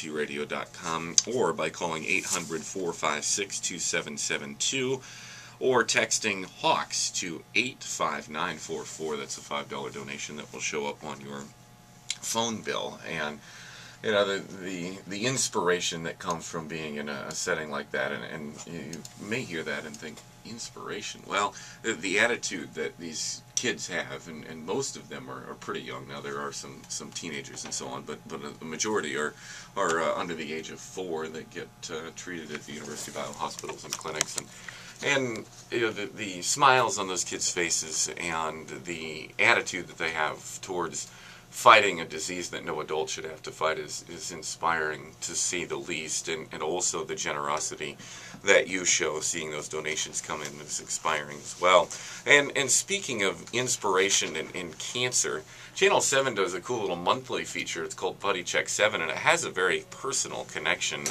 WMTradio.com, or by calling 800-456-2772, or texting HAWKS to 85944. That's a $5 donation that will show up on your phone bill. And you know, the inspiration that comes from being in a setting like that, and you may hear that and think, inspiration? Well, the attitude that these kids have, and most of them are pretty young. Now, there are some teenagers and so on, but the majority are under the age of 4 that get treated at the University of Iowa hospitals and clinics. And you know, the smiles on those kids' faces and the attitude that they have towards fighting a disease that no adult should have to fight is inspiring, to see the least, and also the generosity that you show seeing those donations come in is inspiring as well. And speaking of inspiration in cancer, Channel 7 does a cool little monthly feature. It's called Buddy Check 7, and it has a very personal connection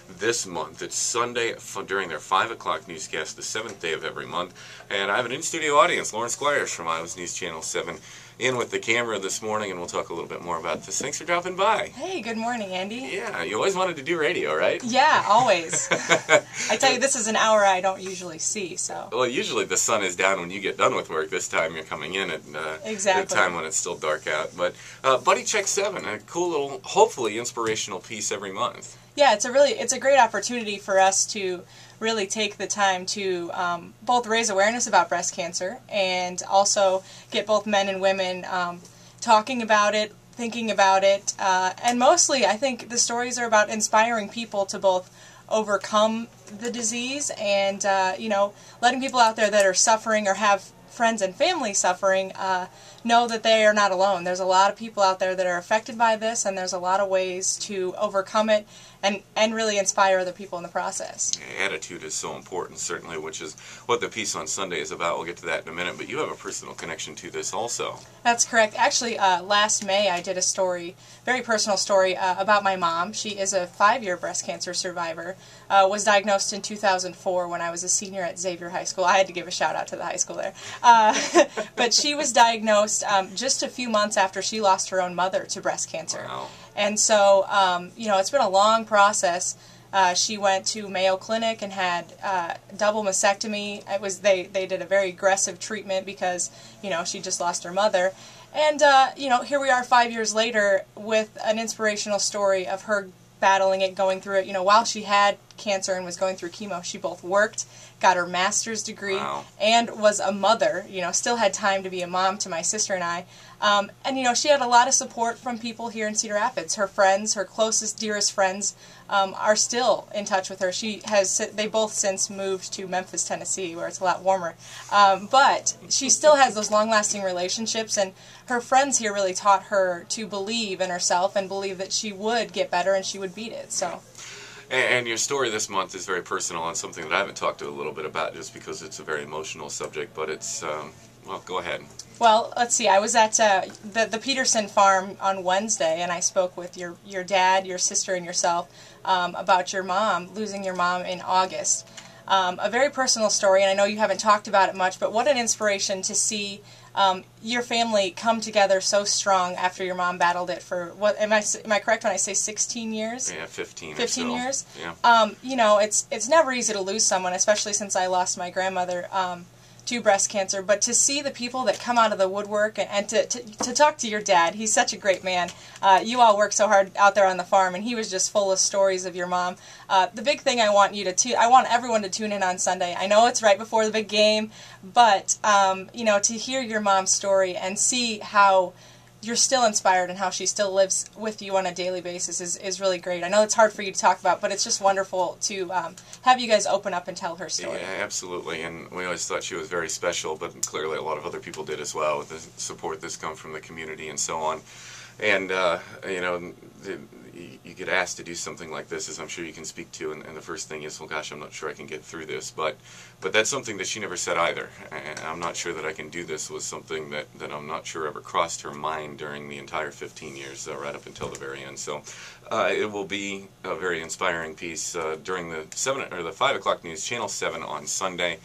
this month. It's Sunday during their 5 o'clock newscast, the 7th day of every month, and I have an in-studio audience. Lauren Squires from Iowa's News Channel 7 in with the camera this morning, and we'll talk a little bit more about this. Thanks for dropping by. Hey, good morning, Andy. Yeah, you always wanted to do radio, right? Yeah, always. I tell you, this is an hour I don't usually see, so. Well, usually the sun is down when you get done with work. This time you're coming in at exactly. a time when it's still dark out. But Buddy Check 7, a cool little, hopefully inspirational piece every month. Yeah, it's a great opportunity for us to really take the time to both raise awareness about breast cancer and also get both men and women talking about it, thinking about it, and mostly I think the stories are about inspiring people to both overcome the disease and you know, letting people out there that are suffering or have friends and family suffering know that they are not alone. There's a lot of people out there that are affected by this, and there's a lot of ways to overcome it and really inspire other people in the process. Attitude is so important, certainly, which is what the piece on Sunday is about. We'll get to that in a minute, but you have a personal connection to this also. That's correct. Actually, last May I did a story, very personal story, about my mom. She is a 5-year breast cancer survivor, was diagnosed in 2004 when I was a senior at Xavier High School. I had to give a shout out to the high school there. But she was diagnosed just a few months after she lost her own mother to breast cancer. Wow. And so, you know, it's been a long process. She went to Mayo Clinic and had double mastectomy. It was they did a very aggressive treatment because, you know, she just lost her mother. And, you know, here we are 5 years later with an inspirational story of her battling it, going through it. You know, while she had cancer and was going through chemo, she both worked, got her master's degree, wow, and was a mother, you know, still had time to be a mom to my sister and I. And, you know, she had a lot of support from people here in Cedar Rapids. Her friends, her closest, dearest friends, are still in touch with her. They both since moved to Memphis, Tennessee, where it's a lot warmer. But she still has those long-lasting relationships, and her friends here really taught her to believe in herself and believe that she would get better and she would beat it. So. And your story this month is very personal and something that I haven't talked a little bit about just because it's a very emotional subject, but it's, well, go ahead. Well, let's see. I was at the Peterson farm on Wednesday, and I spoke with your dad, your sister, and yourself about your mom, losing your mom in August. A very personal story, and I know you haven't talked about it much, but what an inspiration to see your family come together so strong after your mom battled it for, what, am I correct when I say 16 years? Yeah, 15 15 or so. years? Yeah. You know, it's never easy to lose someone, especially since I lost my grandmother to breast cancer, but to see the people that come out of the woodwork and to talk to your dad. He's such a great man. You all work so hard out there on the farm, and he was just full of stories of your mom. The big thing I want everyone to tune in on Sunday. I know it's right before the big game, but you know, to hear your mom's story and see how you're still inspired and how she still lives with you on a daily basis is really great. I know it's hard for you to talk about, but it's just wonderful to have you guys open up and tell her story. Yeah, absolutely. And we always thought she was very special, but clearly a lot of other people did as well with the support that's come from the community and so on. And, you know, you get asked to do something like this, as I'm sure you can speak to, and the first thing is, well, gosh, I'm not sure I can get through this. But that's something that she never said either. And I'm not sure that I can do this was something that I'm not sure ever crossed her mind during the entire 15 years, right up until the very end. So it will be a very inspiring piece during the 5 o'clock news, Channel 7 on Sunday.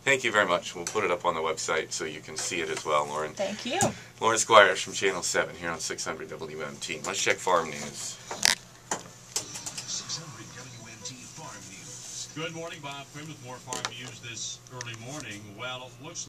Thank you very much. We'll put it up on the website so you can see it as well, Lauren. Thank you. Lauren Squires from Channel 7 here on 600 WMT. Let's check farm news. Good morning, Bob Quinn with more farm news this early morning. Well, it looks